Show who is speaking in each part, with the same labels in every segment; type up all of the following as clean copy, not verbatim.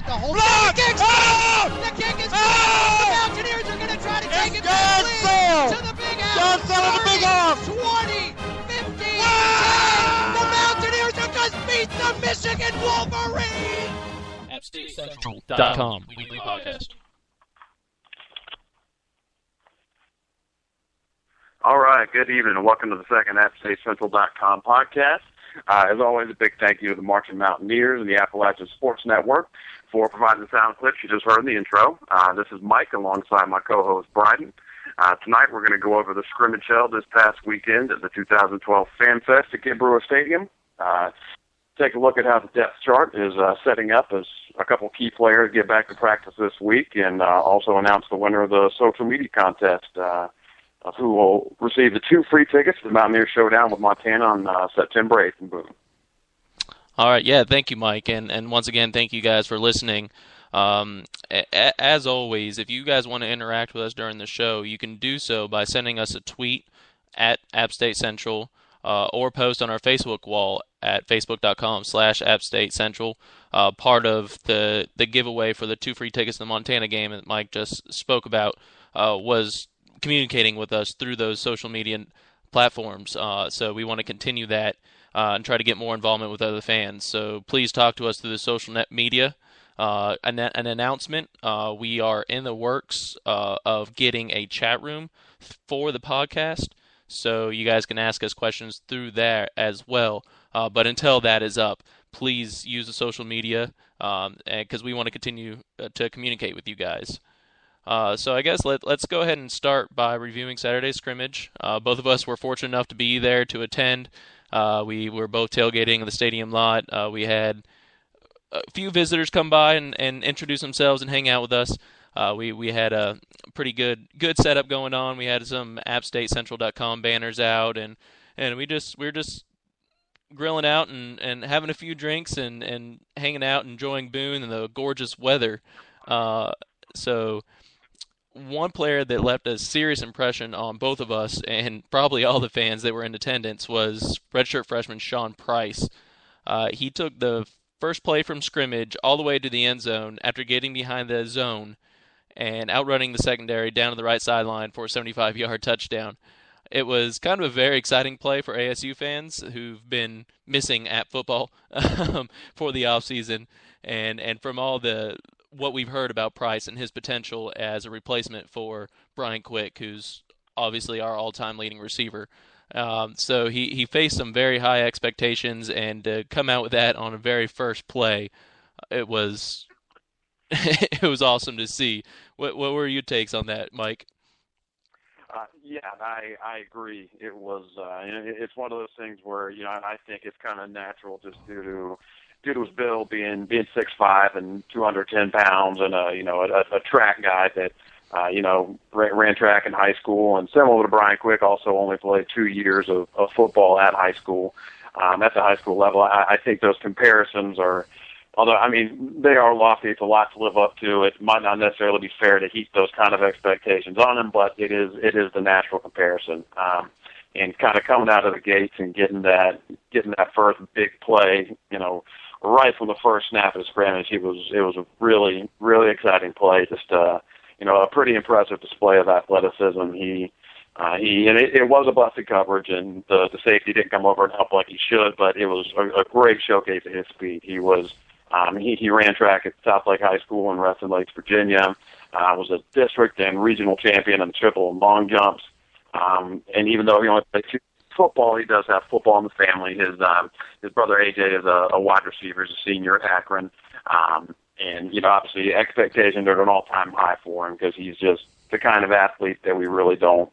Speaker 1: the whole
Speaker 2: Block!
Speaker 1: The kick's The kick is The Mountaineers are going to try to take it back to the big house.
Speaker 2: Johnson to the big house.
Speaker 1: 20, 15, 10. The Mountaineers have just beat the Michigan Wolverines.
Speaker 3: AppStateCentral.com weekly podcast.
Speaker 4: All right, good evening, and welcome to the second AppStateCentral.com podcast. As always, a big thank you to the Marching Mountaineers and the Appalachian Sports Network for providing the sound clips you just heard in the intro. This is Mike alongside my co-host, Bryden. Tonight we're going to go over the scrimmage held this past weekend at the 2012 Fan Fest at Kid Brewer Stadium. Take a look at how the depth chart is setting up as a couple key players get back to practice this week, and also announce the winner of the social media contest, of who will receive the 2 free tickets to the Mountaineers Showdown with Montana on September 8th in Boone.
Speaker 3: All right, yeah, thank you, Mike, and once again, thank you guys for listening. As always, if you guys want to interact with us during the show, you can do so by sending us a tweet at AppStateCentral or post on our Facebook wall at facebook.com/AppStateCentral. Part of the giveaway for the 2 free tickets to the Montana game that Mike just spoke about was communicating with us through those social media platforms. So we want to continue that and try to get more involvement with other fans. So please talk to us through the social net media. An announcement, we are in the works of getting a chat room for the podcast, so you guys can ask us questions through there as well. But until that is up, please use the social media because we want to continue to communicate with you guys. So I guess let's go ahead and start by reviewing Saturday's scrimmage. Both of us were fortunate enough to be there to attend. We were both tailgating in the stadium lot. We had a few visitors come by and introduce themselves and hang out with us. We had a pretty good setup going on. We had some AppStateCentral.com banners out, and we were just grilling out and having a few drinks and hanging out, enjoying Boone and the gorgeous weather. So one player that left a serious impression on both of us and probably all the fans that were in attendance was redshirt freshman Sean Price. He took the first play from scrimmage all the way to the end zone after getting behind the zone and outrunning the secondary down to the right sideline for a 75-yard touchdown. It was kind of a very exciting play for ASU fans who've been missing at football for the offseason, and from all what we've heard about Price and his potential as a replacement for Brian Quick, who's obviously our all-time leading receiver. So he faced some very high expectations, and to come out with that on a very first play, it was it was awesome to see. What were your takes on that, Mike?
Speaker 4: Yeah, I agree. It was it's one of those things where I think it's kind of natural just due to his build being 6'5" and 210 pounds, and a track guy that ran track in high school, and similar to Brian Quick, also only played 2 years of football at high school. At the high school level, I think those comparisons are, although they are lofty. It's a lot to live up to. It might not necessarily be fair to heap those kind of expectations on him, but it is the natural comparison. And kind of coming out of the gates and getting that first big play, right from the first snap of the scrimmage, it was a really, really exciting play. Just a pretty impressive display of athleticism. And it was a busted coverage, and the safety didn't come over and help like he should, but it was a great showcase of his speed. He was he ran track at South Lake High School in Reston Lakes, Virginia. Was a district and regional champion in the triple and long jumps. And even though he only played 2 football, he does have football in the family. His brother AJ is a wide receiver, he's a senior at Akron. And obviously expectations are at an all-time high for him because he's just the kind of athlete that we really don't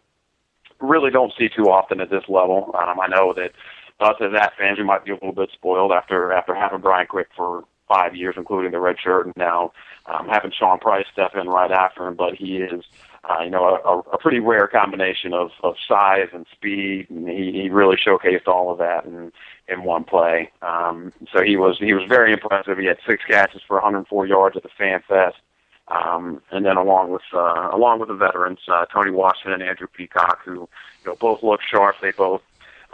Speaker 4: see too often at this level. I know that us as App fans, we might be a little bit spoiled after having Brian Quick for 5 years, including the red shirt, and now having Sean Price step in right after him. But he is a pretty rare combination of size and speed, and he really showcased all of that in one play. So he was very impressive. He had 6 catches for 104 yards at the Fan Fest, and then along with the veterans, Tony Washington and Andrew Peacock, who both looked sharp. They both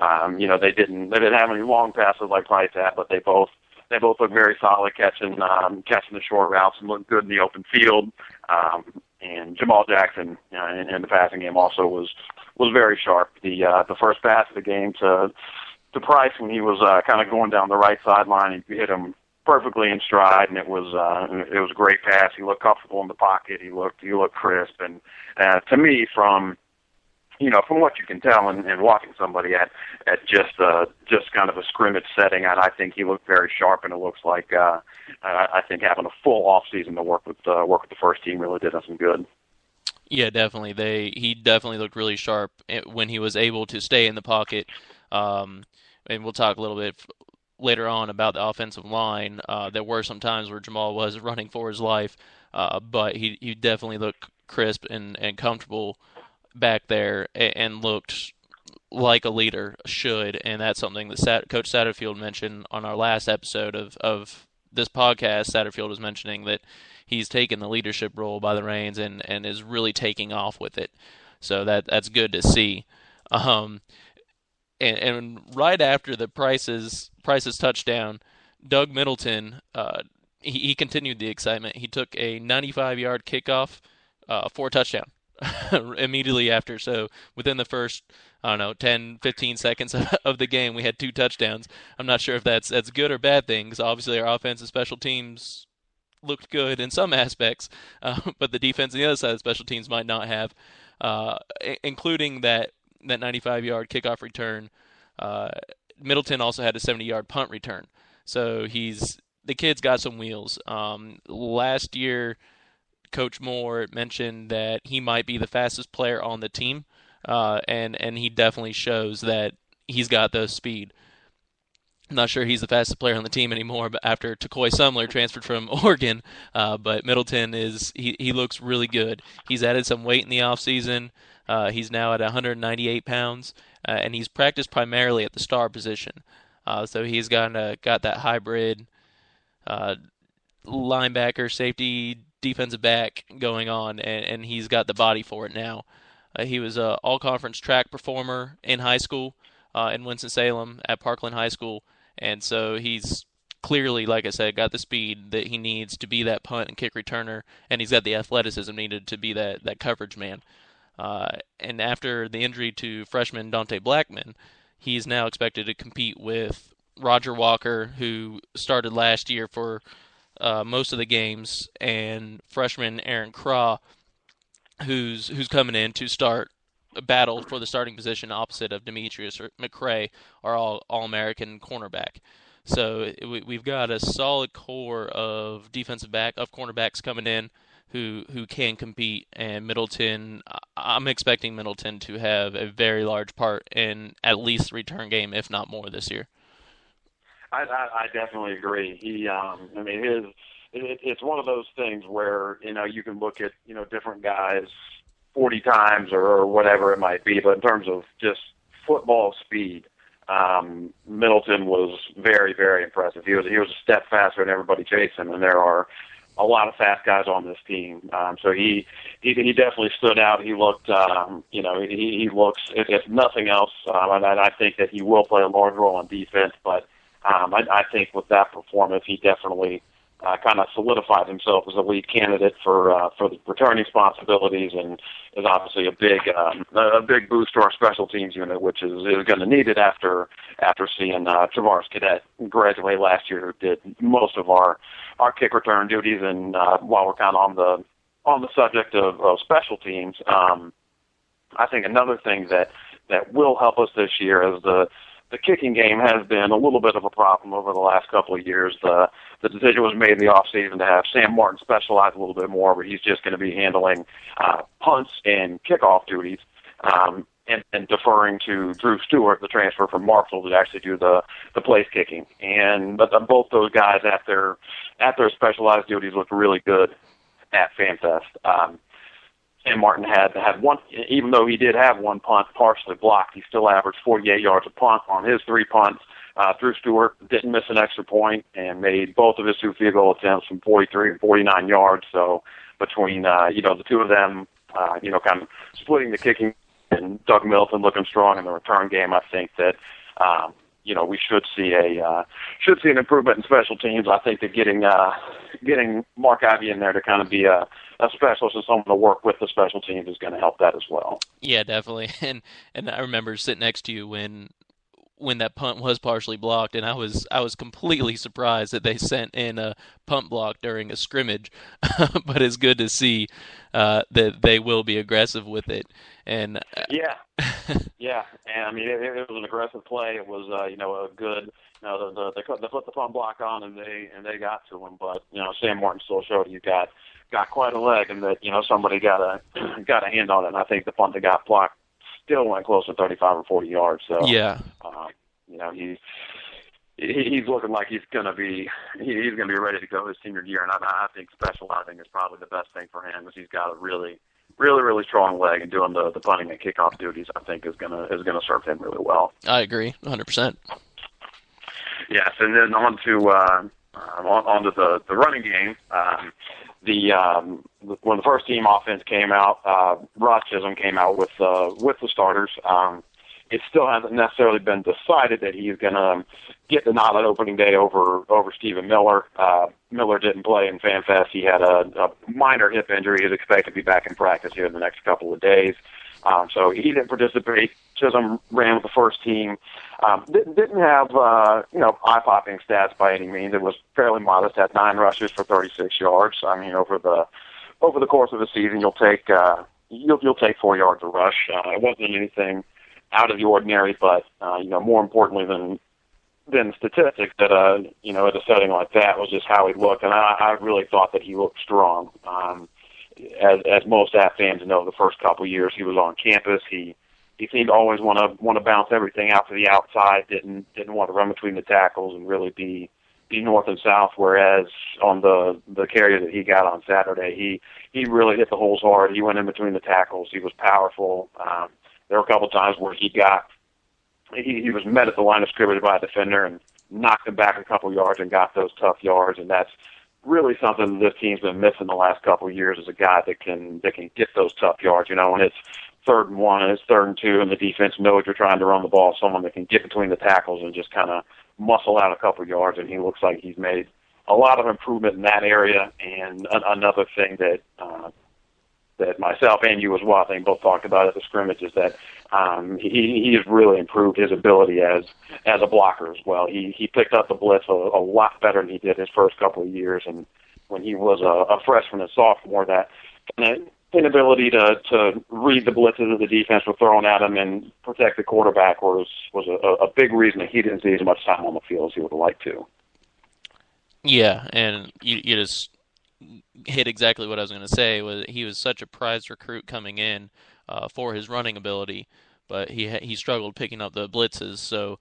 Speaker 4: they didn't have any long passes like Price had, but they both they both look very solid catching the short routes and look good in the open field. And Jamal Jackson in the passing game also was very sharp. The first pass of the game to Price when he was kind of going down the right sideline, he hit him perfectly in stride, and it was a great pass. He looked comfortable in the pocket. He looked crisp, and to me, from what you can tell and watching somebody at just kind of a scrimmage setting, and I think he looked very sharp, and it looks like I think having a full off season to work with the first team really did us some good.
Speaker 3: Yeah, definitely. He definitely looked really sharp when he was able to stay in the pocket. And we'll talk a little bit later on about the offensive line. There were some times where Jamal was running for his life, but he definitely looked crisp and comfortable back there and looked like a leader should, and that's something that Coach Satterfield mentioned on our last episode of this podcast. Satterfield was mentioning that he's taken the leadership role by the reins and is really taking off with it. So that's good to see. And right after the Price's touchdown, Doug Middleton, he continued the excitement. He took a 95-yard kickoff for a touchdown immediately after. So within the first, 10, 15 seconds of the game, we had 2 touchdowns. I'm not sure if that's good or bad thing, because obviously our offense and special teams looked good in some aspects, but the defense on the other side of the special teams might not have, including that 95-yard kickoff return. Middleton also had a 70-yard punt return. So the kid's got some wheels. Last year, Coach Moore mentioned that he might be the fastest player on the team, and he definitely shows that he's got the speed. I'm not sure he's the fastest player on the team anymore, but after Takoy Sumler transferred from Oregon, but Middleton he looks really good. He's added some weight in the offseason. He's now at 198 pounds, and he's practiced primarily at the star position. So he's got that hybrid linebacker, safety, defensive back going on, and he's got the body for it now. He was an all-conference track performer in high school in Winston-Salem at Parkland High School, and so he's clearly, like I said, got the speed that he needs to be that punt and kick returner, and he's got the athleticism needed to be that coverage man. And after the injury to freshman Dante Blackman, he's now expected to compete with Roger Walker, who started last year for most of the games, and freshman Aaron Craw, who's coming in to start a battle for the starting position opposite of Demetrius McCray, our All-American cornerback. So we've got a solid core of cornerbacks coming in who can compete, and Middleton, I'm expecting Middleton to have a very large part in at least the return game, if not more, this year.
Speaker 4: I definitely agree. It's one of those things where, you can look at, different guys 40 times or whatever it might be, but in terms of just football speed, Middleton was very, very impressive. He was a step faster than everybody chasing him, and there are a lot of fast guys on this team. So he definitely stood out. He looked, he looks, if nothing else, and I think that he will play a large role on defense, but I think with that performance, he definitely kind of solidified himself as a lead candidate for the returning responsibilities, and is obviously a big boost to our special teams unit, which is going to need it after seeing Travaris Cadet graduate last year, who did most of our kick return duties. And while we're kind of on the subject of special teams, I think another thing that will help us this year is the kicking game has been a little bit of a problem over the last couple of years. The decision was made in the offseason to have Sam Martin specialize a little bit more, where he's just going to be handling punts and kickoff duties, and deferring to Drew Stewart, the transfer from Marshall, to actually do the place kicking. But both those guys at their specialized duties looked really good at FanFest. Sam Martin had one, even though he did have one punt partially blocked, he still averaged 48 yards a punt on his 3 punts. Drew Stewart didn't miss an extra point and made both of his 2 field goal attempts from 43 and 49 yards. So between, the two of them, kind of splitting the kicking, and Doug Middleton looking strong in the return game, I think that, we should see an improvement in special teams. I think that getting Mark Ivy in there to kind of be a specialist and someone to work with the special teams is going to help that as well.
Speaker 3: Yeah, definitely. And I remember sitting next to you when that punt was partially blocked, and I was completely surprised that they sent in a punt block during a scrimmage. But it's good to see that they will be aggressive with it. And
Speaker 4: yeah, and I mean it was an aggressive play. It was a good. They put the punt block on and they got to him. But Sam Martin still showed you got quite a leg, and that somebody got a hand on it. And I think the punt that got blocked still went close to 35 or 40 yards. So
Speaker 3: yeah,
Speaker 4: he's looking like he's gonna be ready to go his senior year, and I think specializing is probably the best thing for him, because he's got a really strong leg, and doing the punting and kickoff duties I think is gonna serve him really well.
Speaker 3: I agree 100%.
Speaker 4: Yes, and then on to the running game. When the first team offense came out, Ross Chisholm came out with the starters. It still hasn't necessarily been decided that he's going to get the nod on opening day over Stephen Miller. Miller didn't play in FanFest. He had a minor hip injury. He's expected to be back in practice here in the next couple of days. So he didn't participate. Chisholm ran with the first team. Didn't have eye-popping stats by any means. It was fairly modest. Had 9 rushes for 36 yards. I mean, over the course of the season, you'll take 4 yards a rush. It wasn't anything out of the ordinary, but more importantly than statistics, that at a setting like that was just how he looked, and I really thought that he looked strong. As most App fans know, the first couple of years he was on campus, he seemed to always want to bounce everything out to the outside. Didn't want to run between the tackles and really be north and south. Whereas on the carry that he got on Saturday, he really hit the holes hard. He went in between the tackles. He was powerful. There were a couple of times where he was met at the line of scrimmage by a defender and knocked him back a couple yards and got those tough yards. And that's really something this team's been missing the last couple of years, is a guy that can get those tough yards. When it's 3rd and 1 and it's 3rd and 2 and the defense knows you're trying to run the ball, someone that can get between the tackles and just kind of muscle out a couple of yards. And he looks like he's made a lot of improvement in that area. And another thing that myself and you as well, I think, both talked about at the scrimmage, is that he has really improved his ability as a blocker as well. He picked up the blitz a lot better than he did his first couple of years, and when he was a freshman and sophomore, that inability to read the blitzes that the defense were throwing at him and protect the quarterback was a big reason that he didn't see as much time on the field as he would have liked to.
Speaker 3: Yeah, and you just hit exactly what I was going to say. Was he was such a prized recruit coming in for his running ability, but he struggled picking up the blitzes. So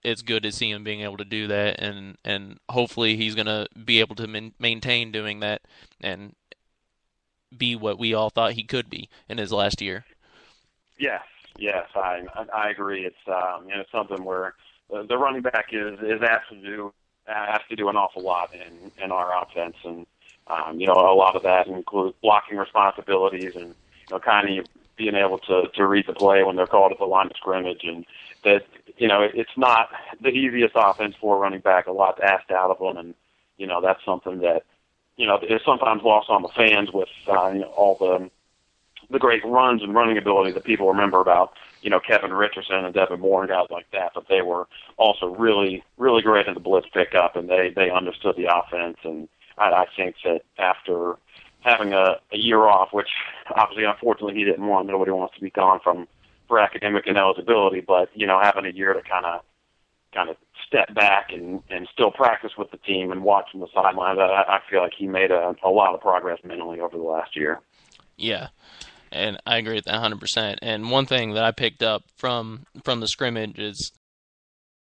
Speaker 3: it's good to see him being able to do that, and hopefully he's going to be able to maintain doing that and be what we all thought he could be in his last year.
Speaker 4: Yes, I agree. It's something where the running back is asked to do an awful lot in our offense, and a lot of that includes blocking responsibilities and kind of being able to read the play when they're called at the line of scrimmage. And that it's not the easiest offense for a running back. A lot's asked out of them, and that's something that is sometimes lost on the fans with all the great runs and running ability that people remember about Kevin Richardson and Devin Moore and guys like that. But they were also really, really great in the blitz pickup, and they understood the offense. And I think that after having a year off, which obviously, unfortunately, he didn't want. Nobody wants to be gone for academic ineligibility, but having a year to kind of step back and still practice with the team and watch from the sidelines, I feel like he made a lot of progress mentally over the last year.
Speaker 3: Yeah, and I agree with that 100%. And one thing that I picked up from the scrimmage is